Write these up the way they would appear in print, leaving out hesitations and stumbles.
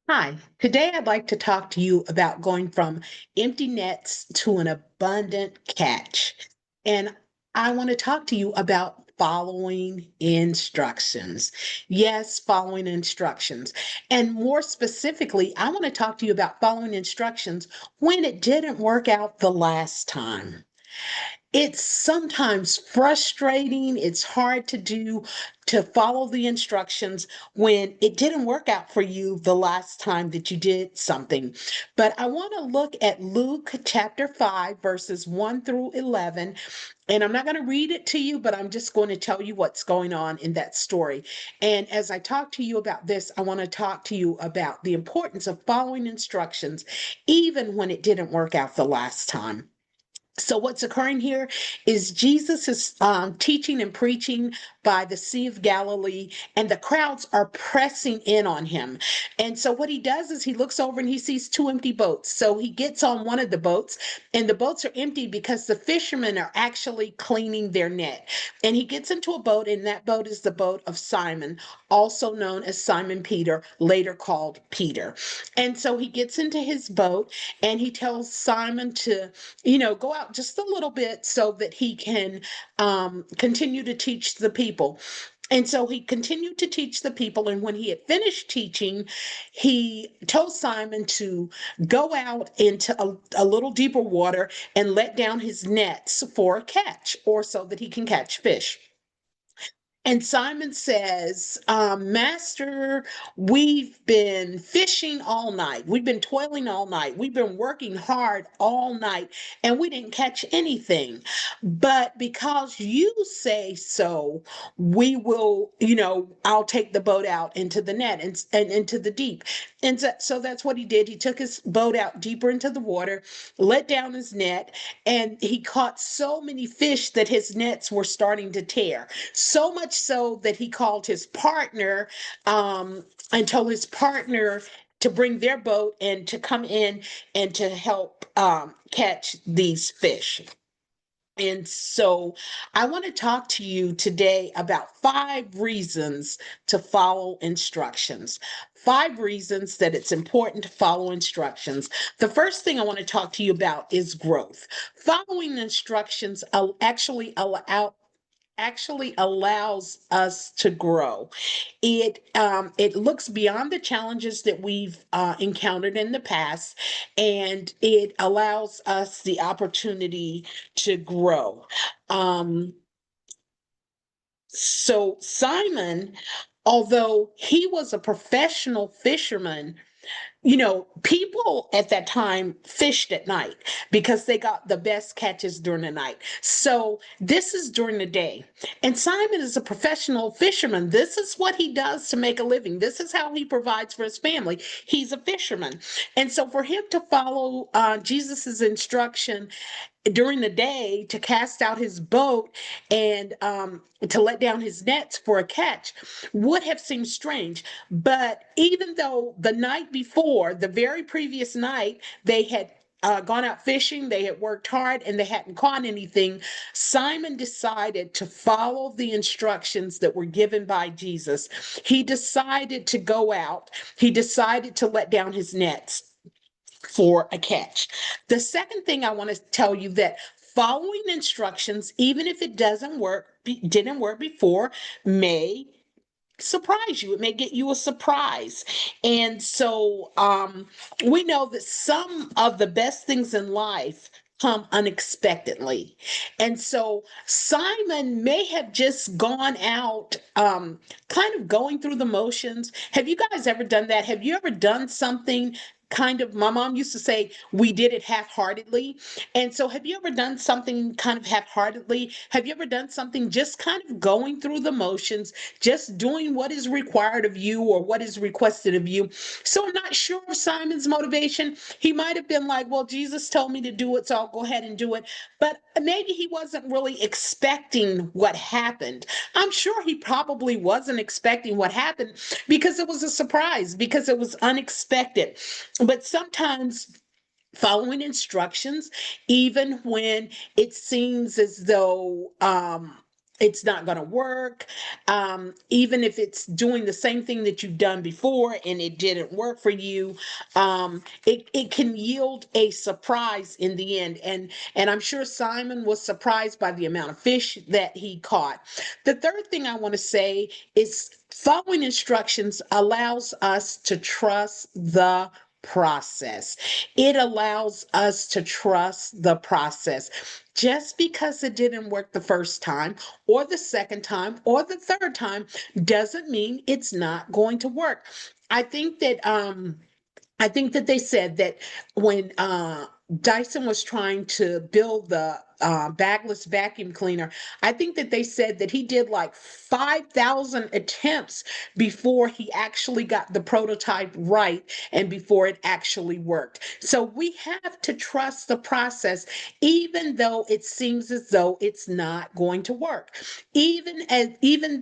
Hi, today I'd like to talk to you about going from empty nets to an abundant catch. And I want to talk to you about following instructions. Yes, following instructions. And more specifically, I want to talk to you about following instructions when it didn't work out the last time. It's sometimes frustrating. It's hard to do to follow the instructions when it didn't work out for you the last time that you did something. But I want to look at Luke chapter 5, verses 1 through 11. And I'm not going to read it to you, but I'm just going to tell you what's going on in that story. And as I talk to you about this, I want to talk to you about the importance of following instructions, even when it didn't work out the last time. So what's occurring here is Jesus is teaching and preaching by the Sea of Galilee, and the crowds are pressing in on him. And so what he does is he looks over and he sees two empty boats. So he gets on one of the boats, and the boats are empty because the fishermen are actually cleaning their net. And he gets into a boat, and that boat is the boat of Simon, also known as Simon Peter, later called Peter. And so he gets into his boat, and he tells Simon to go out just a little bit so that he can continue to teach the people. And so he continued to teach the people. And when he had finished teaching, he told Simon to go out into a little deeper water and let down his nets for a catch, or so that he can catch fish. And Simon says, Master, we've been fishing all night. We've been toiling all night. We've been working hard all night, and we didn't catch anything. But because you say so, we will, I'll take the boat out into the net and into the deep. And so that's what he did. He took his boat out deeper into the water, let down his net, and he caught so many fish that his nets were starting to tear. So much so that he called his partner and told his partner to bring their boat and to come in and to help catch these fish. And so I want to talk to you today about 5 reasons to follow instructions. 5 reasons that it's important to follow instructions. The first thing I want to talk to you about is growth. Following instructions actually allows us to grow. It looks beyond the challenges that we've encountered in the past, and it allows us the opportunity to grow. Um, so Simon, although he was a professional fisherman, people at that time fished at night because they got the best catches during the night. So this is during the day. And Simon is a professional fisherman. This is what he does to make a living. This is how he provides for his family. He's a fisherman. And so for him to follow Jesus's instruction during the day to cast out his boat and to let down his nets for a catch would have seemed strange. But even though the night before, the very previous night, they had gone out fishing, they had worked hard, and they hadn't caught anything, Simon decided to follow the instructions that were given by Jesus. He decided to go out, he decided to let down his nets for a catch. The second thing I want to tell you that following instructions, even if it didn't work before, may surprise you. It may get you a surprise. And so we know that some of the best things in life come unexpectedly. And so Simon may have just gone out, kind of going through the motions. Have you guys ever done that? Have you ever done something? Kind of, my mom used to say we did it half-heartedly. And so, have you ever done something kind of half-heartedly? Have you ever done something just kind of going through the motions, just doing what is required of you or what is requested of you? So I'm not sure of Simon's motivation. He might have been like, well, Jesus told me to do it, so I'll go ahead and do it. But maybe he wasn't really expecting what happened. I'm sure he probably wasn't expecting what happened because it was a surprise, because it was unexpected. But sometimes following instructions, even when it seems as though It's not going to work. Even if it's doing the same thing that you've done before and it didn't work for you, it can yield a surprise in the end. And I'm sure Simon was surprised by the amount of fish that he caught. The third thing I want to say is following instructions allows us to trust the process. It allows us to trust the process. Just because it didn't work the first time, or the second time, or the third time, doesn't mean it's not going to work. I think that I think that they said that when Dyson was trying to build the bagless vacuum cleaner, I think that they said that he did like 5,000 attempts before he actually got the prototype right and before it actually worked. So we have to trust the process, even though it seems as though it's not going to work. Even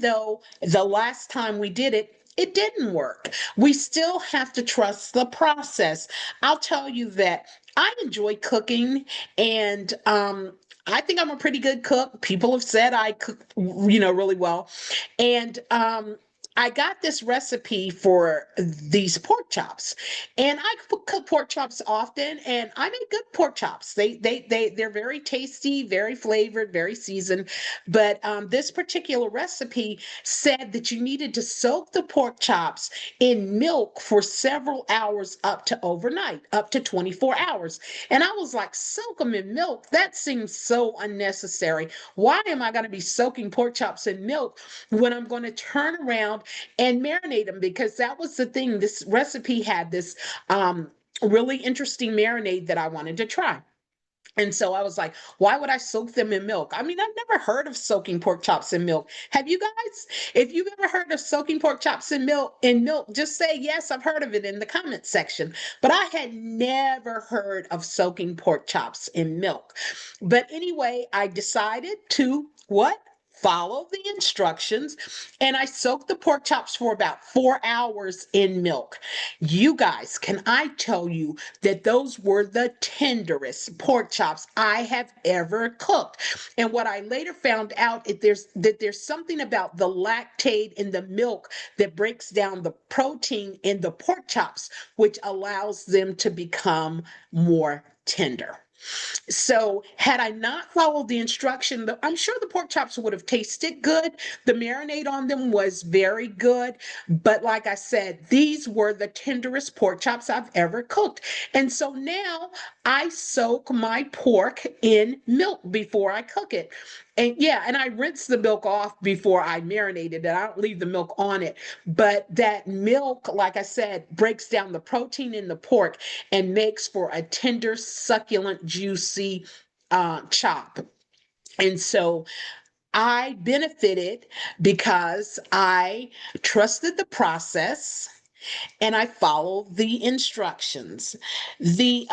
though the last time we did it, it didn't work. We still have to trust the process. I'll tell you that I enjoy cooking, and I think I'm a pretty good cook. People have said I cook, really well. And I got this recipe for these pork chops, and I cook pork chops often, and I make good pork chops. They're very tasty, very flavored, very seasoned. But this particular recipe said that you needed to soak the pork chops in milk for several hours, up to overnight, up to 24 hours. And I was like, soak them in milk? That seems so unnecessary. Why am I going to be soaking pork chops in milk when I'm going to turn around and marinate them? Because that was the thing. This recipe had this really interesting marinade that I wanted to try. And so I was like, why would I soak them in milk? I mean, I've never heard of soaking pork chops in milk. Have you guys? If you've ever heard of soaking pork chops in milk, just say yes, I've heard of it in the comment section. But I had never heard of soaking pork chops in milk. But anyway, I decided to what? Follow the instructions, and I soaked the pork chops for about 4 hours in milk. You guys, can I tell you that those were the tenderest pork chops I have ever cooked? And what I later found out is there's something about the lactate in the milk that breaks down the protein in the pork chops, which allows them to become more tender. So, had I not followed the instruction, I'm sure the pork chops would have tasted good. The marinade on them was very good. But, like I said, these were the tenderest pork chops I've ever cooked. And so now I soak my pork in milk before I cook it. And yeah, and I rinse the milk off before I marinate it. And I don't leave the milk on it. But that milk, like I said, breaks down the protein in the pork and makes for a tender, succulent, juicy chop. And so I benefited because I trusted the process and I followed the instructions. The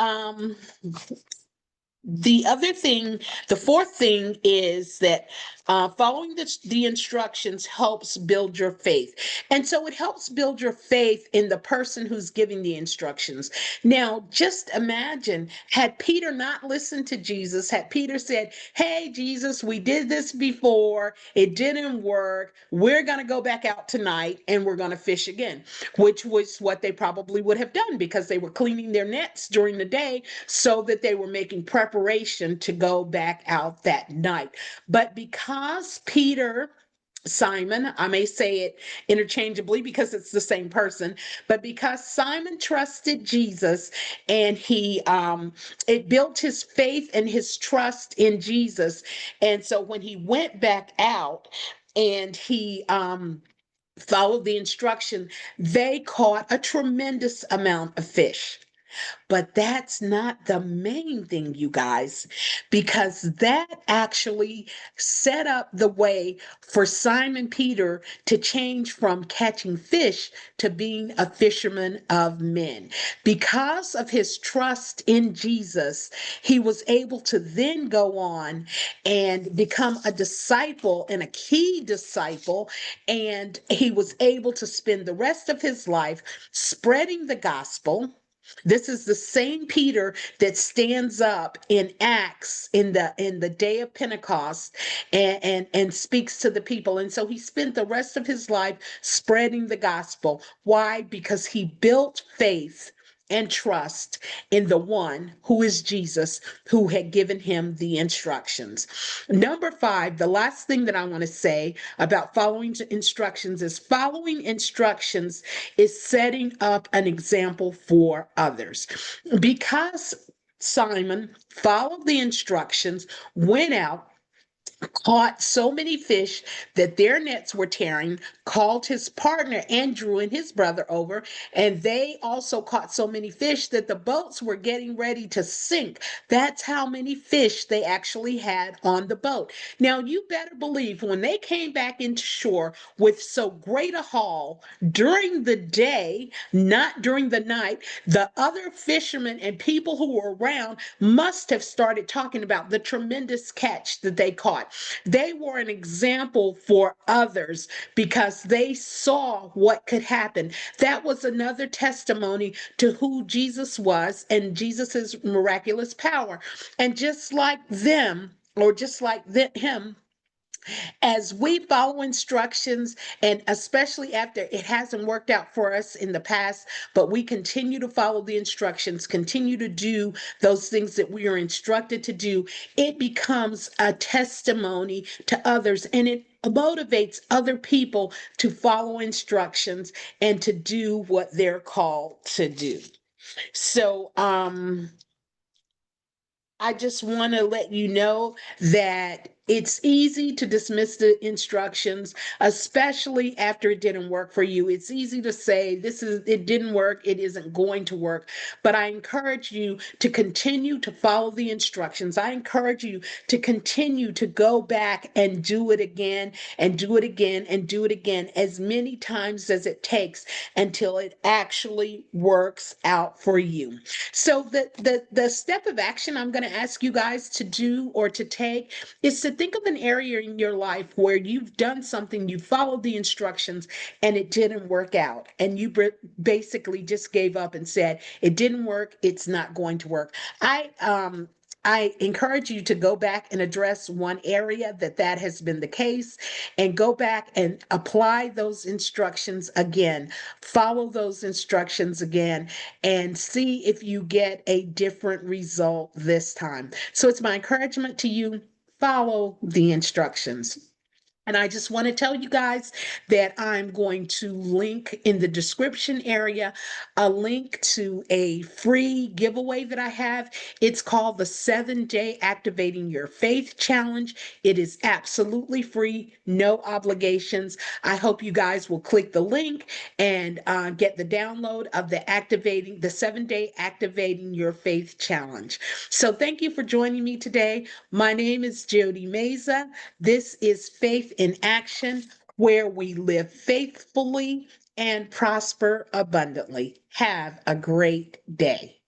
other thing, the fourth thing is that following the instructions helps build your faith. And so it helps build your faith in the person who's giving the instructions. Now, just imagine, had Peter not listened to Jesus, had Peter said, hey, Jesus, we did this before, it didn't work, we're going to go back out tonight and we're going to fish again, which was what they probably would have done because they were cleaning their nets during the day so that they were making preparation to go back out that night. But because Simon, I may say it interchangeably because it's the same person, but because Simon trusted Jesus and it built his faith and his trust in Jesus. And so when he went back out and he followed the instruction, they caught a tremendous amount of fish. But that's not the main thing, you guys, because that actually set up the way for Simon Peter to change from catching fish to being a fisherman of men. Because of his trust in Jesus, he was able to then go on and become a disciple and a key disciple. And he was able to spend the rest of his life spreading the gospel, This is the same Peter that stands up in Acts in the day of Pentecost and speaks to the people. And so he spent the rest of his life spreading the gospel. Why? Because he built faith and trust in the one who is Jesus, who had given him the instructions. Number five, the last thing that I want to say about following instructions is following instructions is setting up an example for others. Because Simon followed the instructions, went out, caught so many fish that their nets were tearing, called his partner Andrew and his brother over, and they also caught so many fish that the boats were getting ready to sink. That's how many fish they actually had on the boat. Now, you better believe when they came back into shore with so great a haul during the day, not during the night, the other fishermen and people who were around must have started talking about the tremendous catch that they caught. They were an example for others because they saw what could happen. That was another testimony to who Jesus was and Jesus's miraculous power. And just like them, or just like him, as we follow instructions, and especially after it hasn't worked out for us in the past, but we continue to follow the instructions, continue to do those things that we are instructed to do, it becomes a testimony to others, and it motivates other people to follow instructions and to do what they're called to do. So, I just want to let you know that it's easy to dismiss the instructions, especially after it didn't work for you. It's easy to say, it didn't work, it isn't going to work. But I encourage you to continue to follow the instructions. I encourage you to continue to go back and do it again and do it again and do it again as many times as it takes until it actually works out for you. So the step of action I'm going to ask you guys to do or to take is to think of an area in your life where you've done something, you followed the instructions, and it didn't work out. And you basically just gave up and said, it didn't work, it's not going to work. I encourage you to go back and address one area that has been the case, and go back and apply those instructions again. Follow those instructions again and see if you get a different result this time. So it's my encouragement to you, follow the instructions. And I just want to tell you guys that I'm going to link in the description area a link to a free giveaway that I have. It's called the 7-Day Activating Your Faith Challenge. It is absolutely free, no obligations. I hope you guys will click the link and get the download of the 7-Day Activating Your Faith Challenge. So thank you for joining me today. My name is Jody Meza. This is Faith in Action, where we live faithfully and prosper abundantly. Have a great day.